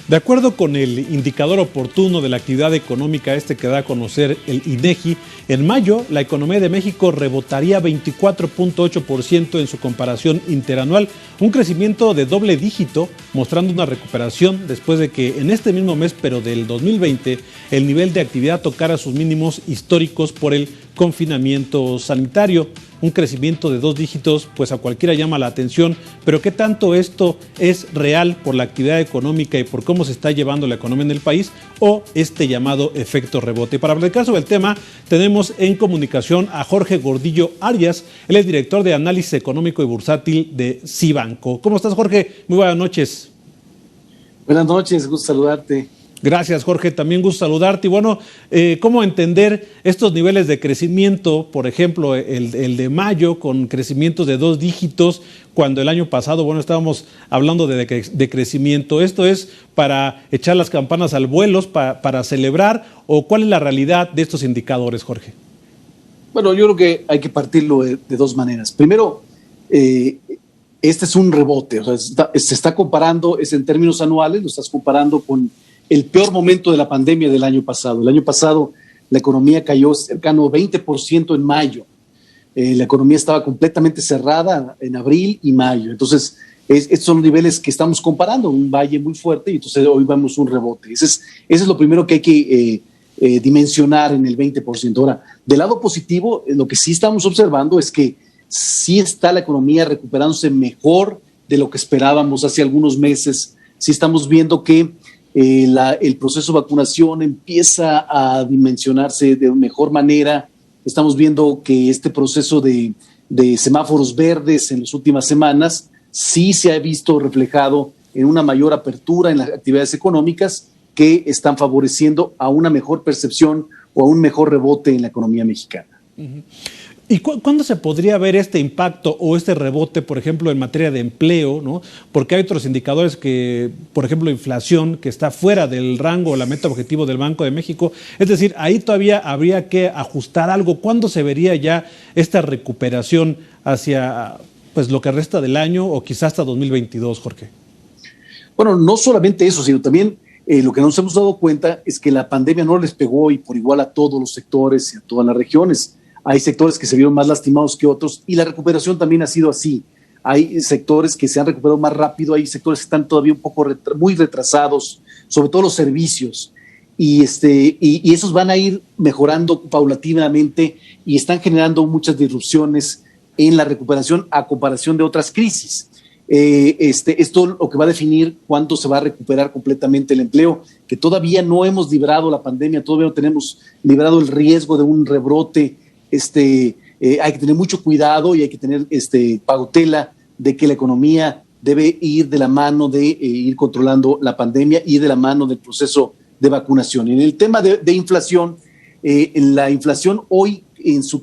De acuerdo con el indicador oportuno de la actividad económica que da a conocer el INEGI, en mayo la economía de México rebotaría 24.8% en su comparación interanual, un crecimiento de doble dígito, mostrando una recuperación después de que en este mismo mes, pero del 2020, el nivel de actividad tocara sus mínimos históricos por el confinamiento sanitario. Un crecimiento de 2 dígitos, pues a cualquiera llama la atención, pero ¿qué tanto esto es real por la actividad económica y por cómo se está llevando la economía en el país o este llamado efecto rebote? Para platicar sobre el tema, tenemos en comunicación a Jorge Gordillo Arias, él es director de análisis económico y bursátil de Cibanco. ¿Cómo estás, Jorge? Muy buenas noches. Buenas noches, gusto saludarte. Gracias, Jorge. También gusto saludarte. Y bueno, ¿cómo entender estos niveles de crecimiento? Por ejemplo, el de mayo con crecimientos de 2 dígitos, cuando el año pasado, bueno, estábamos hablando de crecimiento. ¿Esto es para echar las campanas al vuelo, para celebrar? ¿O cuál es la realidad de estos indicadores, Jorge? Bueno, yo creo que hay que partirlo de 2 maneras. Primero, este es un rebote. O sea, se está comparando, es en términos anuales, lo estás comparando con el peor momento de la pandemia del año pasado. El año pasado la economía cayó cercano a 20% en mayo. La economía estaba completamente cerrada en abril y mayo. Entonces, estos son los niveles que estamos comparando, un valle muy fuerte, y entonces hoy vemos un rebote. Ese es lo primero que hay que dimensionar en el 20%. Ahora, del lado positivo, lo que sí estamos observando es que sí está la economía recuperándose mejor de lo que esperábamos hace algunos meses. Sí estamos viendo que el proceso de vacunación empieza a dimensionarse de mejor manera. Estamos viendo que este proceso de semáforos verdes en las últimas semanas sí se ha visto reflejado en una mayor apertura en las actividades económicas que están favoreciendo a una mejor percepción o a un mejor rebote en la economía mexicana. Uh-huh. ¿Y cuándo se podría ver este impacto o este rebote, por ejemplo, en materia de empleo, ¿no? Porque hay otros indicadores que, por ejemplo, inflación, que está fuera del rango o la meta objetivo del Banco de México. Es decir, ahí todavía habría que ajustar algo. ¿Cuándo se vería ya esta recuperación hacia pues lo que resta del año o quizás hasta 2022, Jorge? Bueno, no solamente eso, sino también lo que nos hemos dado cuenta es que la pandemia no les pegó y por igual a todos los sectores y a todas las regiones. Hay sectores que se vieron más lastimados que otros y la recuperación también ha sido así. Hay sectores que se han recuperado más rápido, hay sectores que están todavía un poco muy retrasados, sobre todo los servicios. Y esos van a ir mejorando paulatinamente y están generando muchas disrupciones en la recuperación a comparación de otras crisis. Esto lo que va a definir cuándo se va a recuperar completamente el empleo, que todavía no hemos librado la pandemia, todavía no tenemos librado el riesgo de un rebrote. Hay que tener mucho cuidado y hay que tener cautela de que la economía debe ir de la mano de ir controlando la pandemia y de la mano del proceso de vacunación. En el tema de inflación, la inflación hoy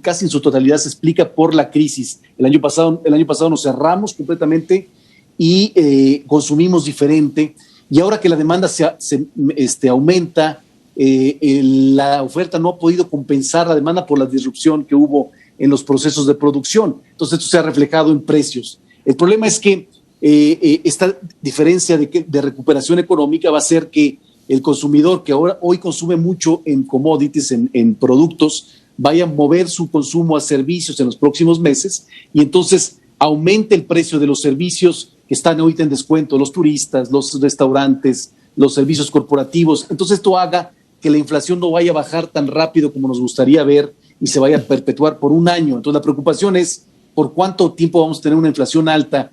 casi en su totalidad se explica por la crisis. El año pasado nos cerramos completamente y consumimos diferente, y ahora que la demanda se aumenta, la oferta no ha podido compensar la demanda por la disrupción que hubo en los procesos de producción. Entonces esto se ha reflejado en precios. El problema es que esta diferencia de recuperación económica va a hacer que el consumidor, que hoy consume mucho en commodities, en productos, vaya a mover su consumo a servicios en los próximos meses, y entonces aumente el precio de los servicios que están ahorita en descuento, los turistas, los restaurantes, los servicios corporativos. Entonces esto haga que la inflación no vaya a bajar tan rápido como nos gustaría ver y se vaya a perpetuar por un año. Entonces la preocupación es por cuánto tiempo vamos a tener una inflación alta,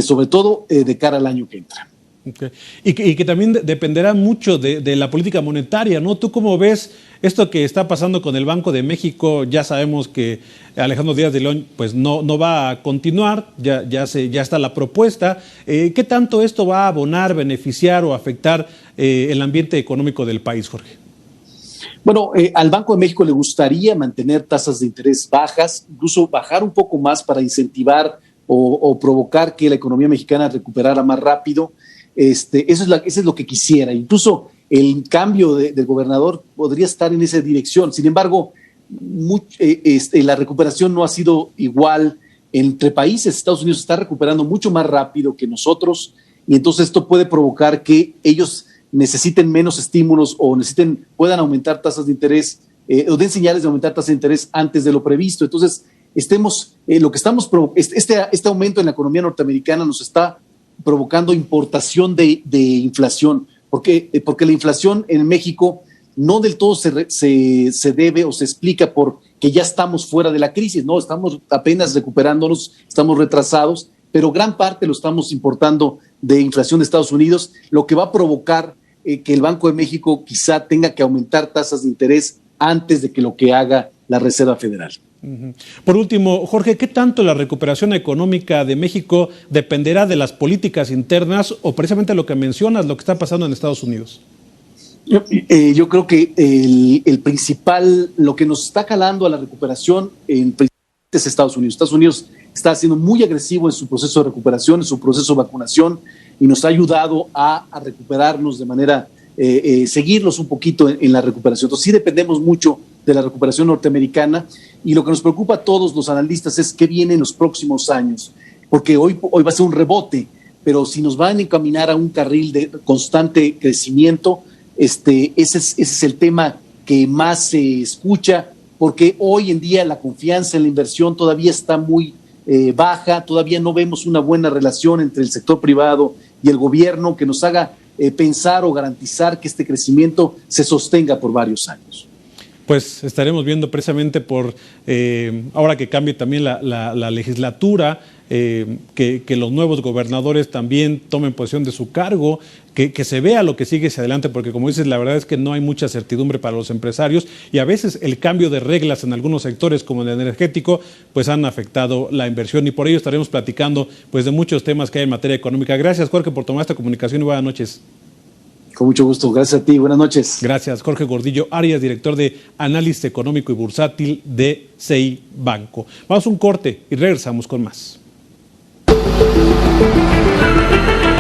sobre todo de cara al año que entra. Okay. Y que también dependerá mucho de la política monetaria, ¿no? ¿Tú cómo ves esto que está pasando con el Banco de México? Ya sabemos que Alejandro Díaz de León pues no va a continuar, ya está la propuesta. ¿Qué tanto esto va a abonar, beneficiar o afectar el ambiente económico del país, Jorge? Bueno, al Banco de México le gustaría mantener tasas de interés bajas, incluso bajar un poco más para incentivar o provocar que la economía mexicana recuperara más rápido. Eso es lo que quisiera. Incluso el cambio del gobernador podría estar en esa dirección. Sin embargo, la recuperación no ha sido igual entre países. Estados Unidos está recuperando mucho más rápido que nosotros, y entonces esto puede provocar que ellos necesiten menos estímulos o puedan aumentar tasas de interés o den señales de aumentar tasas de interés antes de lo previsto. Entonces, este aumento en la economía norteamericana nos está provocando importación de inflación, porque la inflación en México no del todo se debe o se explica por que ya estamos fuera de la crisis, no, estamos apenas recuperándonos, estamos retrasados, pero gran parte lo estamos importando de inflación de Estados Unidos, lo que va a provocar que el Banco de México quizá tenga que aumentar tasas de interés antes de que lo que haga la Reserva Federal. Por último, Jorge, ¿qué tanto la recuperación económica de México dependerá de las políticas internas o precisamente lo que mencionas, lo que está pasando en Estados Unidos? Yo creo que el principal, lo que nos está jalando a la recuperación es Estados Unidos. Estados Unidos está siendo muy agresivo en su proceso de recuperación, en su proceso de vacunación, y nos ha ayudado a recuperarnos de manera, seguirlos un poquito en la recuperación. Entonces sí dependemos mucho de la recuperación norteamericana, y lo que nos preocupa a todos los analistas es qué viene en los próximos años, porque hoy va a ser un rebote, pero si nos van a encaminar a un carril de constante crecimiento, ese es el tema que más se escucha, porque hoy en día la confianza en la inversión todavía está muy baja, todavía no vemos una buena relación entre el sector privado y el gobierno que nos haga pensar o garantizar que este crecimiento se sostenga por varios años. Pues estaremos viendo precisamente ahora que cambie también la legislatura, que los nuevos gobernadores también tomen posesión de su cargo, que se vea lo que sigue hacia adelante, porque como dices, la verdad es que no hay mucha certidumbre para los empresarios y a veces el cambio de reglas en algunos sectores como en el energético pues han afectado la inversión, y por ello estaremos platicando pues de muchos temas que hay en materia económica. Gracias, Jorge, por tomar esta comunicación y buenas noches. Con mucho gusto, gracias a ti, buenas noches. Gracias, Jorge Gordillo Arias, director de Análisis Económico y Bursátil de CI Banco. Vamos a un corte y regresamos con más.